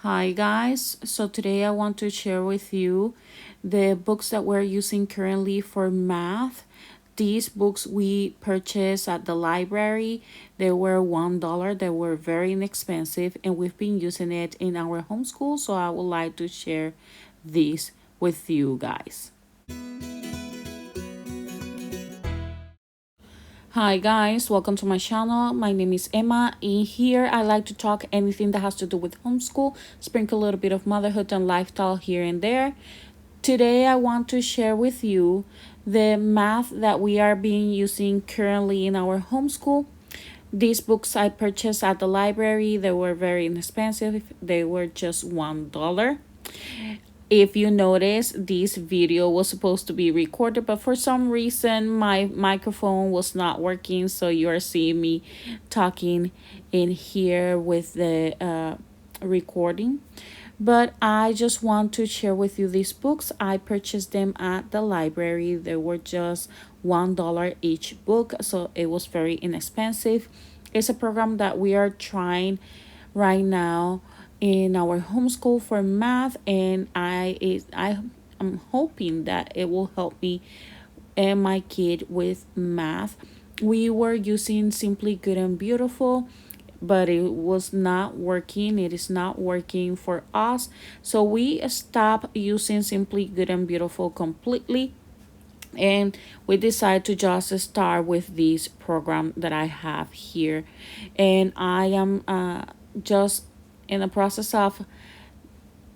Hi guys, so today I want to share with you the books that we're using currently for math. These books we purchased at the library. They were $1. They were very inexpensive and we've been using it in our homeschool, so I would like to share these with you guys. Hi guys, welcome to my channel. My name is Emma. In here, I like to talk anything that has to do with homeschool, sprinkle a little bit of motherhood and lifestyle here and there. Today, I want to share with you the math that we are being using currently in our homeschool. These books I purchased at the library. They were very inexpensive. They were just $1. If you notice, this video was supposed to be recorded, but for some reason my microphone was not working, so you are seeing me talking in here with the recording. But I just want to share with you these books. I purchased them at the library. They were just $1 each book, so it was very inexpensive. It's a program that we are trying right now in our homeschool for math, and I am hoping that it will help me and my kid with math. We were using Simply Good and Beautiful, but it was not working. It is not working for us, so we stopped using Simply Good and Beautiful completely, and we decided to just start with this program that I have here. And I am just in the process of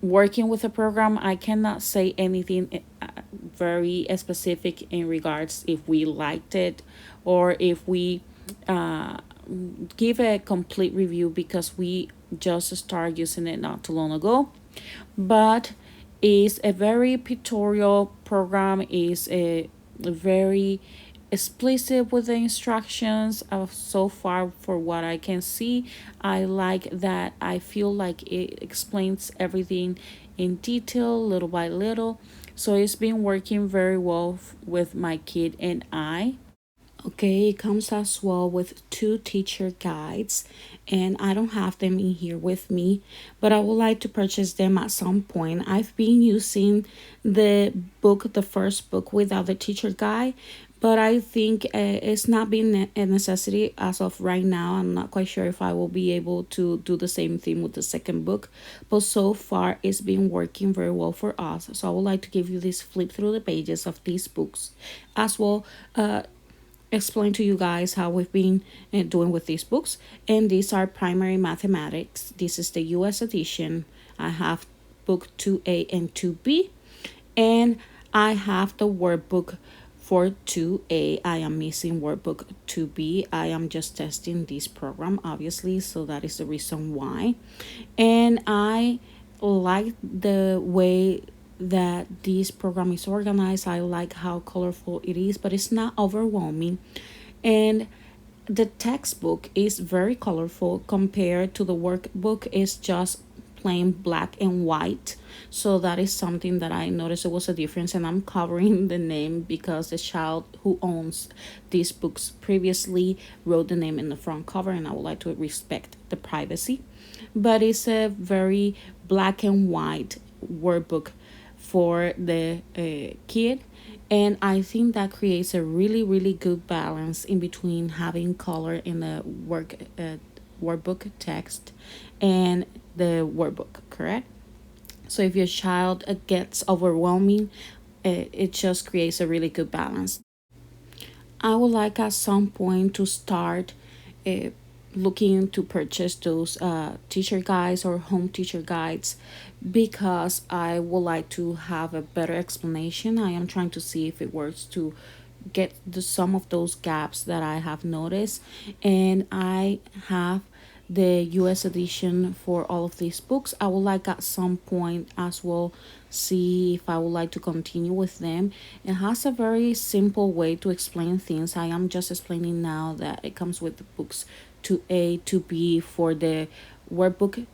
working with the program. I cannot say anything very specific in regards if we liked it or if we uh, give a complete review, because we just started using it not too long ago. But it's a very pictorial program, is a very explicit with the instructions of so far. For what I can see, I like that. I feel like it explains everything in detail little by little, so it's been working very well with my kid and I. Okay, it comes as well with two teacher guides, and I don't have them in here with me, but I would like to purchase them at some point. I've been using the book, the first book, without the teacher guide, but I think it's not been a necessity as of right now. I'm not quite sure if I will be able to do the same thing with the second book, but so far it's been working very well for us. So I would like to give you this flip through the pages of these books as well. Explain to you guys how we've been doing with these books. And these are primary mathematics. This is the US edition. I have book 2A and 2B, and I have the workbook for 2A. I am missing workbook 2B. I am just testing this program, obviously, so that is the reason why. And I like the way that this program is organized. I like how colorful it is, but it's not overwhelming. And the textbook is very colorful compared to the workbook. It's just plain black and white. So that is something that I noticed it was a difference, and I'm covering the name because the child who owns these books previously wrote the name in the front cover, and I would like to respect the privacy. But it's a very black and white workbook for the kid, and I think that creates a really good balance in between having color in the workbook text and the workbook, correct? So if your child gets overwhelming, it just creates a really good balance. I would like at some point to start uh, looking to purchase those teacher guides or home teacher guides, because I would like to have a better explanation. I am trying to see if it works to get some of those gaps that I have noticed. And I have the US edition for all of these books. I would like at some point as well see if I would like to continue with them. It has a very simple way to explain things. I am just explaining now that it comes with the books 2A, 2B for the workbook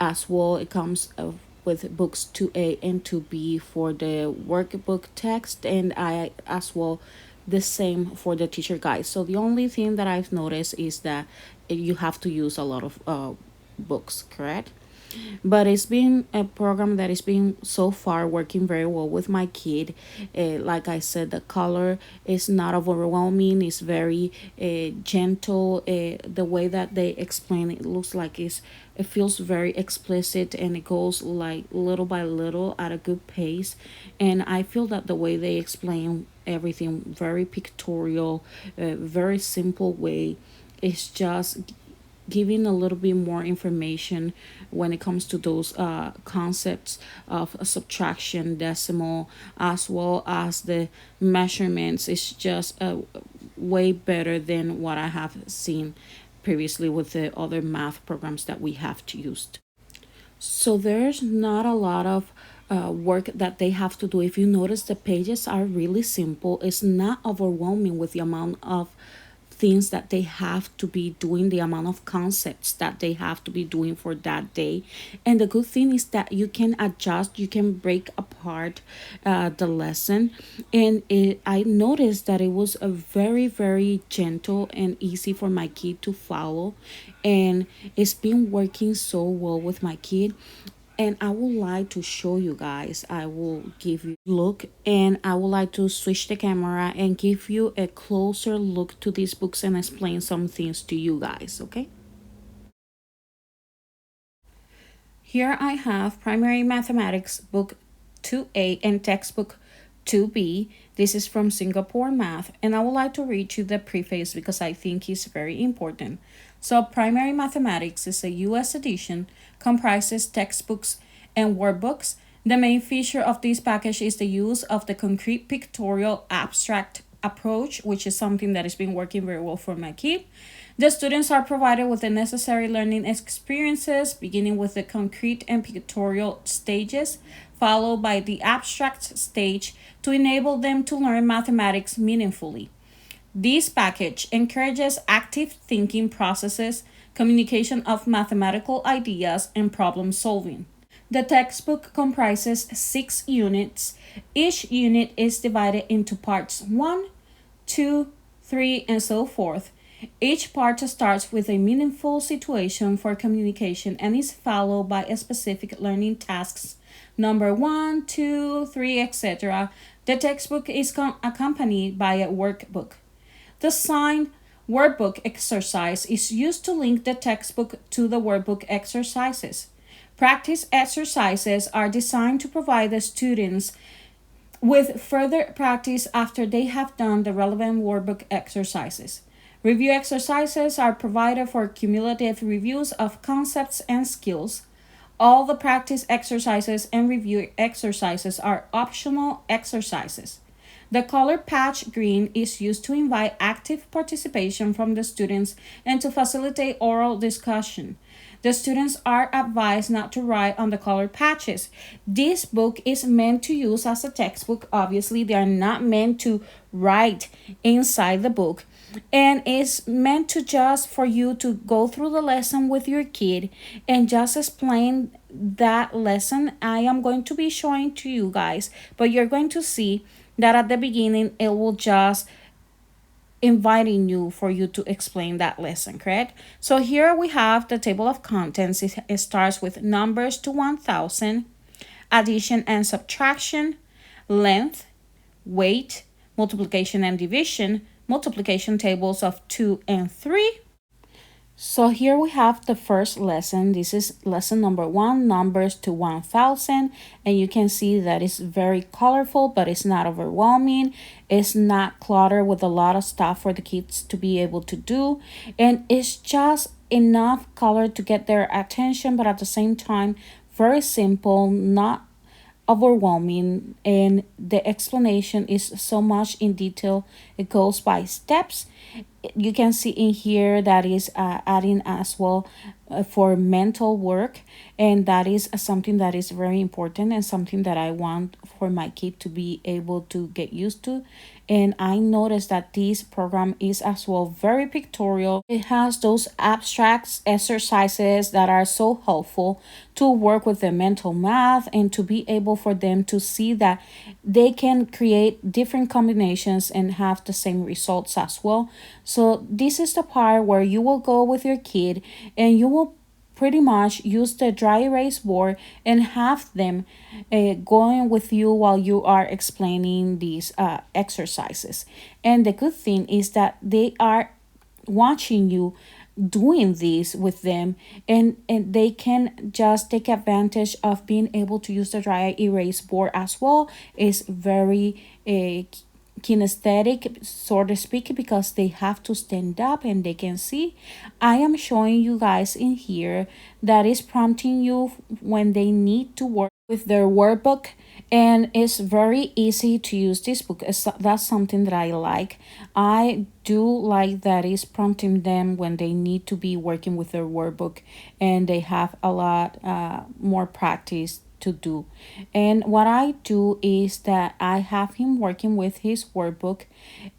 as well. It comes with books 2A and 2B for the workbook text, and I as well the same for the teacher guide. So the only thing that I've noticed is that you have to use a lot of books, correct? But it's been a program that is been so far working very well with my kid. Like I said, the color is not overwhelming. It's very gentle. The way that they explain it looks like it feels very explicit, and it goes like little by little at a good pace. And I feel that the way they explain everything, very pictorial, very simple way, it's just giving a little bit more information when it comes to those concepts of subtraction, decimal, as well as the measurements. It's just way better than what I have seen previously with the other math programs that we have to use. So there's not a lot of work that they have to do. If you notice, the pages are really simple. It's not overwhelming with the amount of things that they have to be doing, the amount of concepts that they have to be doing for that day. And the good thing is that you can adjust, you can break apart the lesson. And I noticed that it was a very, very gentle and easy for my kid to follow. And it's been working so well with my kid. And I would like to show you guys. I will give you a look, and I would like to switch the camera and give you a closer look to these books and explain some things to you guys, okay? Here I have Primary Mathematics Book 2A and Textbook 2B. This is from Singapore Math, and I would like to read you the preface because I think it's very important. So, Primary Mathematics is a US edition, comprises textbooks and workbooks. The main feature of this package is the use of the concrete pictorial abstract approach, which is something that has been working very well for my kid. The students are provided with the necessary learning experiences, beginning with the concrete and pictorial stages, followed by the abstract stage to enable them to learn mathematics meaningfully. This package encourages active thinking processes, communication of mathematical ideas, and problem solving. The textbook comprises 6 units. Each unit is divided into parts 1, 2, 3, and so forth. Each part starts with a meaningful situation for communication and is followed by a specific learning tasks. Number 1, 2, 3, etc. The textbook is accompanied by a workbook. The signed workbook exercise is used to link the textbook to the workbook exercises. Practice exercises are designed to provide the students with further practice after they have done the relevant workbook exercises. Review exercises are provided for cumulative reviews of concepts and skills. All the practice exercises and review exercises are optional exercises. The color patch green is used to invite active participation from the students and to facilitate oral discussion. The students are advised not to write on the color patches. This book is meant to use as a textbook. Obviously, they are not meant to write inside the book. And it's meant to just for you to go through the lesson with your kid and just explain that lesson. I am going to be showing to you guys, but you're going to see that at the beginning it will just inviting you for you to explain that lesson, correct? So here we have the table of contents. It starts with numbers to 1000, addition and subtraction, length, weight, multiplication and division, multiplication tables of 2 and 3. So here we have the first lesson. This is lesson number 1, numbers to 1000. And you can see that it's very colorful, but it's not overwhelming. It's not cluttered with a lot of stuff for the kids to be able to do. And it's just enough color to get their attention, but at the same time, very simple, not overwhelming. And the explanation is so much in detail. It goes by steps. You can see in here that is adding as well for mental work, and that is something that is very important and something that I want for my kid to be able to get used to. And I noticed that this program is as well very pictorial. It has those abstracts exercises that are so helpful to work with the mental math and to be able for them to see that they can create different combinations and have the same results as well. So this is the part where you will go with your kid and you will pretty much use the dry erase board and have them going with you while you are explaining these exercises. And the good thing is that they are watching you doing this with them, and they can just take advantage of being able to use the dry erase board as well. Is very kinesthetic, so to speak, because they have to stand up and they can see. I am showing you guys in here that is prompting you when they need to work with their workbook, and it's very easy to use this book. That's something that I like. I do like that is prompting them when they need to be working with their workbook, and they have a lot more practice to do. And what I do is that I have him working with his workbook,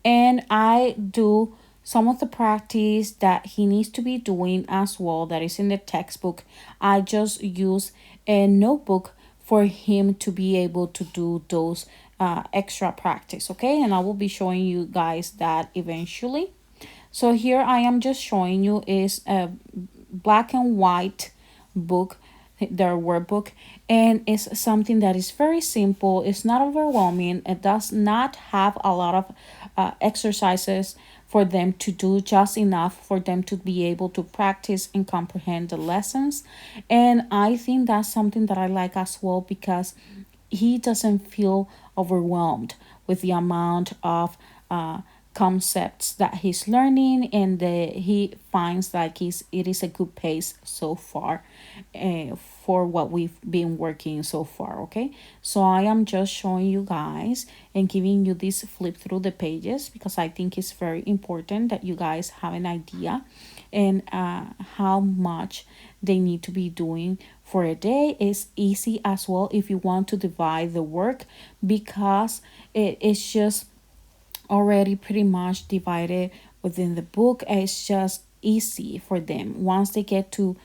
and I do some of the practice that he needs to be doing as well that is in the textbook. I just use a notebook for him to be able to do those extra practice. Okay, and I will be showing you guys that eventually. So here I am just showing you is a black and white book, their workbook, and it's something that is very simple. It's not overwhelming. It does not have a lot of exercises for them to do, just enough for them to be able to practice and comprehend the lessons. And I think that's something that I like as well, because he doesn't feel overwhelmed with the amount of concepts that he's learning, and he finds like it is a good pace so far for what we've been working so far. Okay, so I am just showing you guys and giving you this flip through the pages, because I think it's very important that you guys have an idea and how much they need to be doing for a day. Is easy as well if you want to divide the work, because it's just already pretty much divided within the book. It's just easy for them once they get to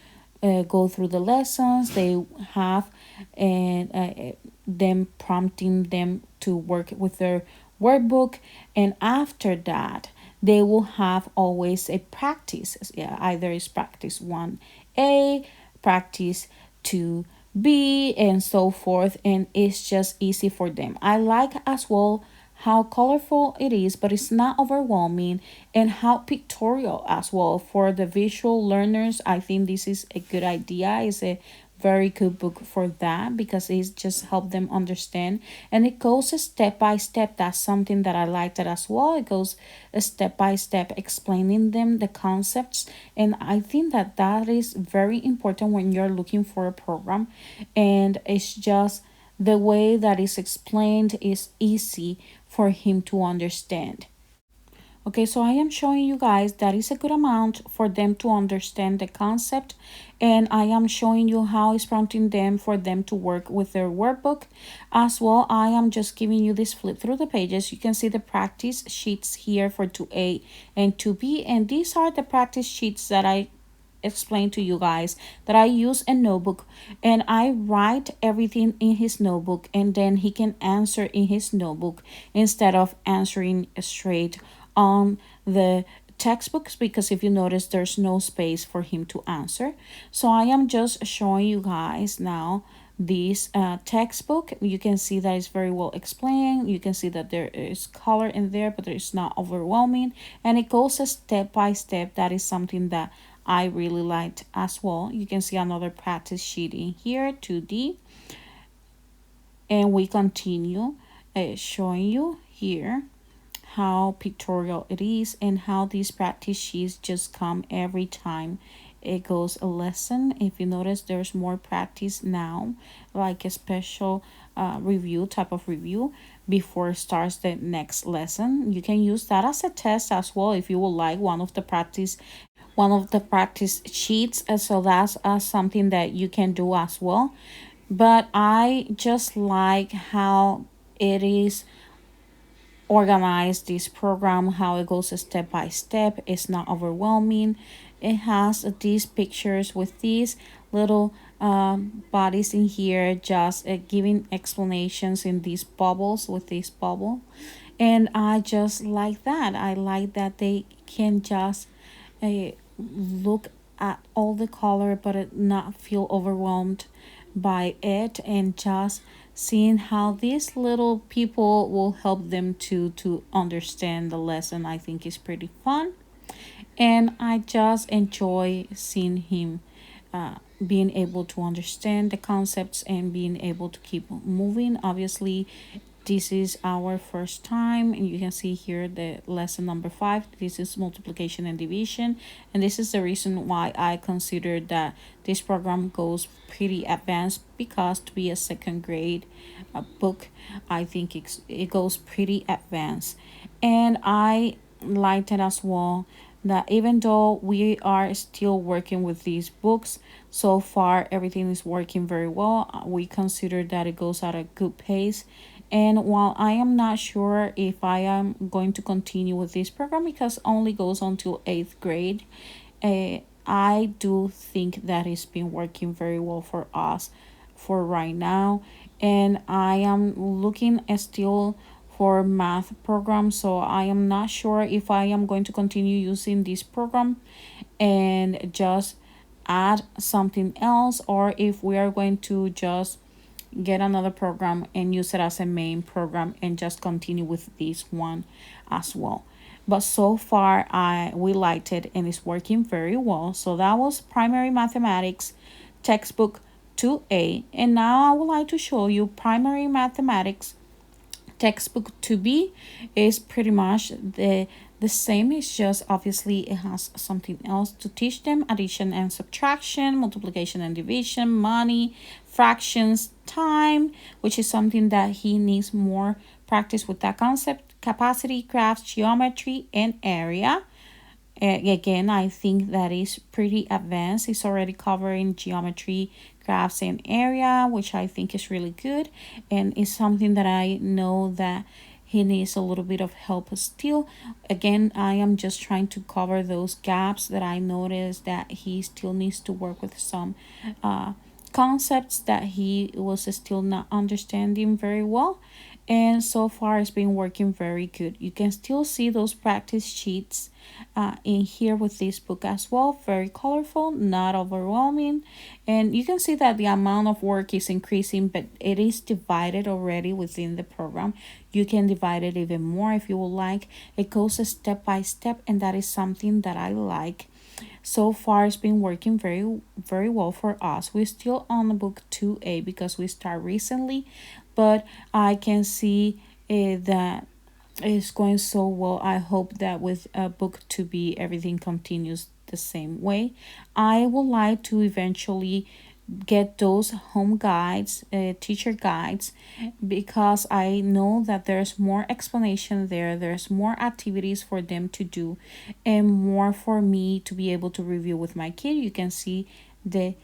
go through the lessons. They have and them prompting them to work with their workbook, and after that they will have always a practice. Yeah, either is practice 1A, practice 2B, and so forth, and it's just easy for them. I like as well how colorful it is, but it's not overwhelming, and how pictorial as well for the visual learners. I think this is a good idea. It's a very good book for that, because it just help them understand, and it goes step by step. That's something that I liked it as well. It goes step by step explaining them the concepts, and I think that that is very important when you're looking for a program, and it's just the way that is explained is easy for him to understand. Okay, so I am showing you guys that is a good amount for them to understand the concept, and I am showing you how it's prompting them for them to work with their workbook as well. I am just giving you this flip through the pages. You can see the practice sheets here for 2A and 2B, and these are the practice sheets that I explain to you guys, that I use a notebook, and I write everything in his notebook, and then he can answer in his notebook instead of answering straight on the textbooks, because if you notice there's no space for him to answer. So I am just showing you guys now this textbook. You can see that it's very well explained. You can see that there is color in there, but it's not overwhelming, and it goes a step by step. That is something that I really liked as well. You can see another practice sheet in here, 2D, and we continue showing you here how pictorial it is, and how these practice sheets just come every time it goes a lesson. If you notice, there's more practice now, like a special review type of review before it starts the next lesson. You can use that as a test as well if you would like one of the practice sheets. So that's something that you can do as well. But I just like how it is organize this program, how it goes step by step. It's not overwhelming. It has these pictures with these little bodies in here, just giving explanations in these bubbles with this bubble, and I just like that. I like that they can just look at all the color but not feel overwhelmed by it, and just seeing how these little people will help them to understand the lesson, I think is pretty fun. And I just enjoy seeing him being able to understand the concepts and being able to keep moving. Obviously, this is our first time, and you can see here the lesson number 5. This is multiplication and division, and this is the reason why I consider that this program goes pretty advanced, because to be a second grade book, I think it goes pretty advanced. And I liked it as well that even though we are still working with these books, so far everything is working very well. We consider that it goes at a good pace. And while I am not sure if I am going to continue with this program because only goes until 8th grade, I do think that it's been working very well for us for right now. And I am looking still for math program, so I am not sure if I am going to continue using this program and just add something else, or if we are going to just get another program and use it as a main program and just continue with this one as well. But so far we liked it and it's working very well. So that was primary mathematics textbook 2A, and now I would like to show you primary mathematics textbook 2B. Is pretty much the same. It's just obviously it has something else to teach them: addition and subtraction, multiplication and division, money, fractions, time, which is something that he needs more practice with that concept, capacity, crafts, geometry, and area. Again, I think that is pretty advanced. It's already covering geometry, crafts, and area, which I think is really good. And it's something that I know that he needs a little bit of help still. Again, I am just trying to cover those gaps that I noticed that he still needs to work with some concepts that he was still not understanding very well. And so far it's been working very good. You can still see those practice sheets in here with this book as well. Very colorful, not overwhelming, and you can see that the amount of work is increasing, but it is divided already within the program. You can divide it even more if you would like. It goes step by step, and that is something that I like. So far it's been working very well for us. We're still on the book 2A because we start recently, but I can see that it's going so well. I hope that with book 2B everything continues the same way. I would like to eventually get those home guides, teacher guides, because I know that there's more explanation there, there's more activities for them to do, and more for me to be able to review with my kid. You can see the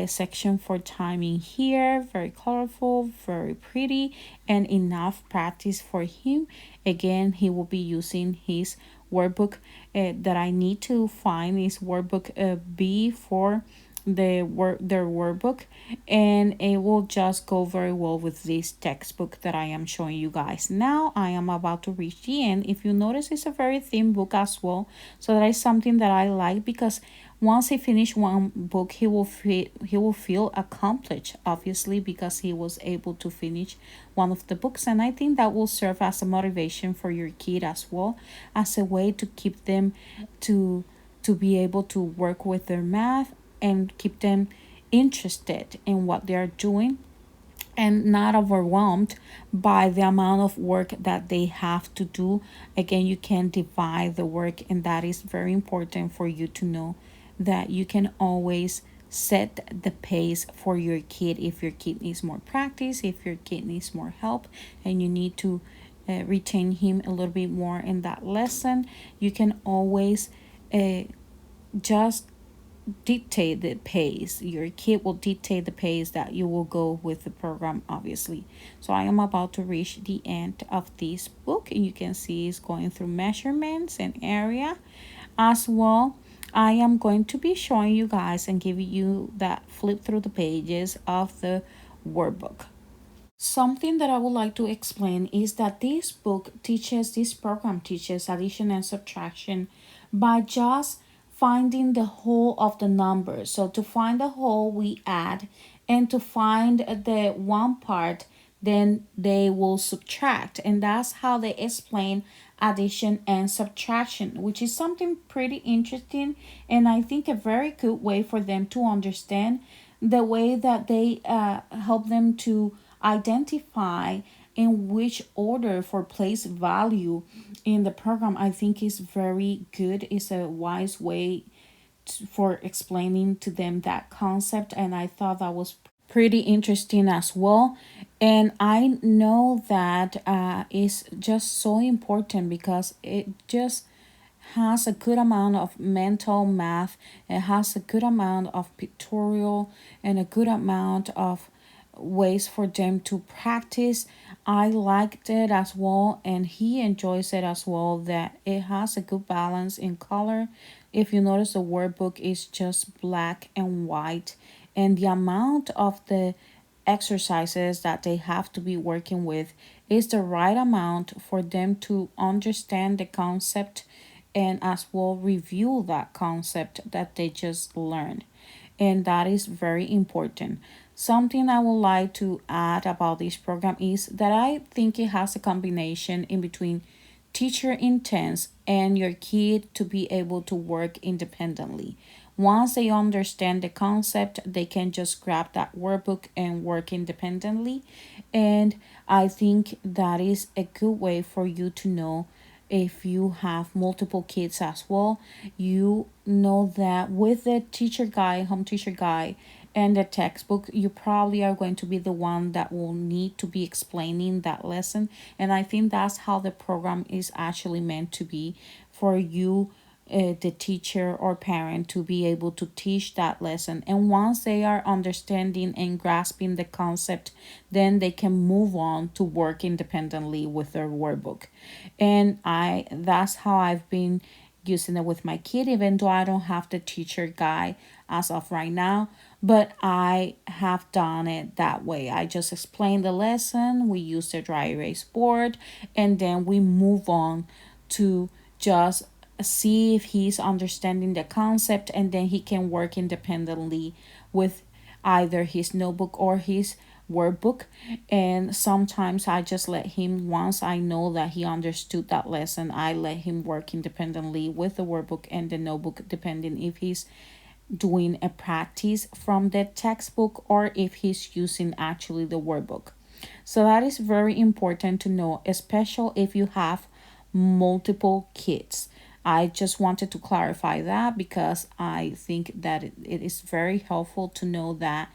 section for timing here, very colorful, very pretty, and enough practice for him. Again, he will be using his workbook that I need to find is workbook B for their workbook, and it will just go very well with this textbook that I am showing you guys. Now I am about to reach the end. If you notice, it's a very thin book as well, so that is something that I like, because once he finish one book, he will feel accomplished, obviously, because he was able to finish one of the books. And I think that will serve as a motivation for your kid as well, as a way to keep them to be able to work with their math and keep them interested in what they are doing and not overwhelmed by the amount of work that they have to do. Again, you can divide the work, and that is very important for you to know that you can always set the pace for your kid. If your kid needs more practice, if your kid needs more help, and you need to retain him a little bit more in that lesson, you can always just dictate the pace. Your kid will dictate the pace that you will go with the program, obviously. So I am about to reach the end of this book, and you can see it's going through measurements and area as well. I am going to be showing you guys and giving you that flip through the pages of the workbook. Something that I would like to explain is that this program teaches addition and subtraction by just finding the whole of the number. So to find the whole, we add, and to find the one part, then they will subtract. And that's how they explain addition and subtraction, which is something pretty interesting, and I think a very good way for them to understand the way that they help them to identify in which order for place value in the program. I think is very good. It's a wise way for explaining to them that concept, and I thought that was pretty interesting as well. And I know that is just so important because it just has a good amount of mental math. It has a good amount of pictorial and a good amount of ways for them to practice. I liked it as well, and he enjoys it as well, that it has a good balance in color. If you notice, the workbook is just black and white, and the amount of the exercises that they have to be working with is the right amount for them to understand the concept and as well review that concept that they just learned. And that is very important. Something I would like to add about this program is that I think it has a combination in between teacher intense and your kid to be able to work independently. Once they understand the concept, they can just grab that workbook and work independently. And I think that is a good way for you to know if you have multiple kids as well. You know that with the teacher guide, home teacher guide, and the textbook, you probably are going to be the one that will need to be explaining that lesson. And I think that's how the program is actually meant to be, for you, the teacher or parent, to be able to teach that lesson. And once they are understanding and grasping the concept, then they can move on to work independently with their workbook. And that's how I've been using it with my kid, even though I don't have the teacher guide as of right now, but I have done it that way. I just explain the lesson, we use the dry erase board, and then we move on to just see if he's understanding the concept, and then he can work independently with either his notebook or his workbook. And sometimes I just let him, once I know that he understood that lesson, I let him work independently with the workbook and the notebook, depending if he's doing a practice from the textbook or if he's using actually the workbook. So that is very important to know, especially if you have multiple kids. I just wanted to clarify that because I think that it is very helpful to know that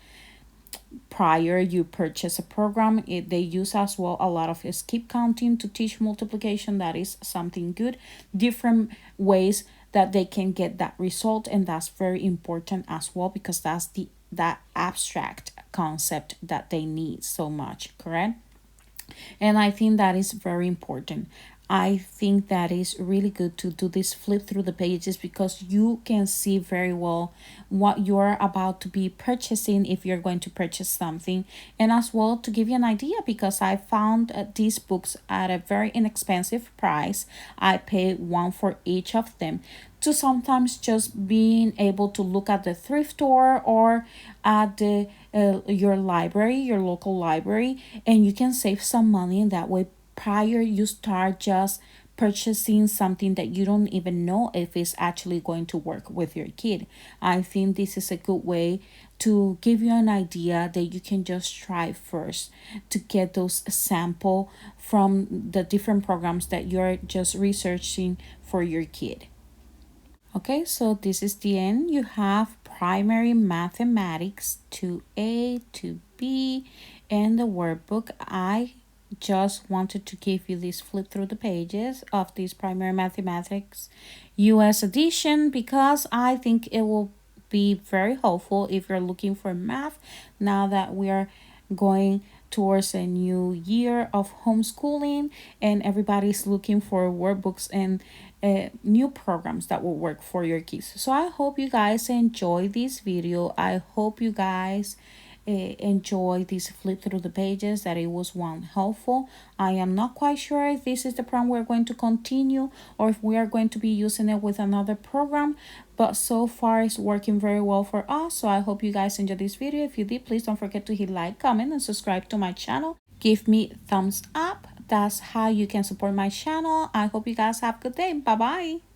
prior you purchase a program, they use as well a lot of skip counting to teach multiplication. That is something good, different ways that they can get that result, and that's very important as well, because that's that abstract concept that they need so much, correct? And I think that is very important. I think that is really good to do this flip through the pages, because you can see very well what you're about to be purchasing if you're going to purchase something. And as well, to give you an idea, because I found these books at a very inexpensive price. I paid one for each of them, to sometimes just being able to look at the thrift store or at the your library, your local library, and you can save some money in that way prior you start just purchasing something that you don't even know if it's actually going to work with your kid. I think this is a good way to give you an idea that you can just try first to get those sample from the different programs that you're just researching for your kid. Okay, so this is the end. You have primary mathematics 2A, 2B, and the workbook. I just wanted to give you this flip through the pages of this primary mathematics US edition, because I think it will be very helpful if you're looking for math now that we are going towards a new year of homeschooling and everybody's looking for workbooks and new programs that will work for your kids. So I hope you guys enjoy this video. I hope you guys enjoy this flip through the pages, that it was one helpful. I am not quite sure if this is the program we're going to continue or if we are going to be using it with another program, but so far it's working very well for us. So I hope you guys enjoyed this video. If you did, please don't forget to hit like, comment, and subscribe to my channel. Give me thumbs up. That's how you can support my channel. I hope you guys have a good day. Bye bye.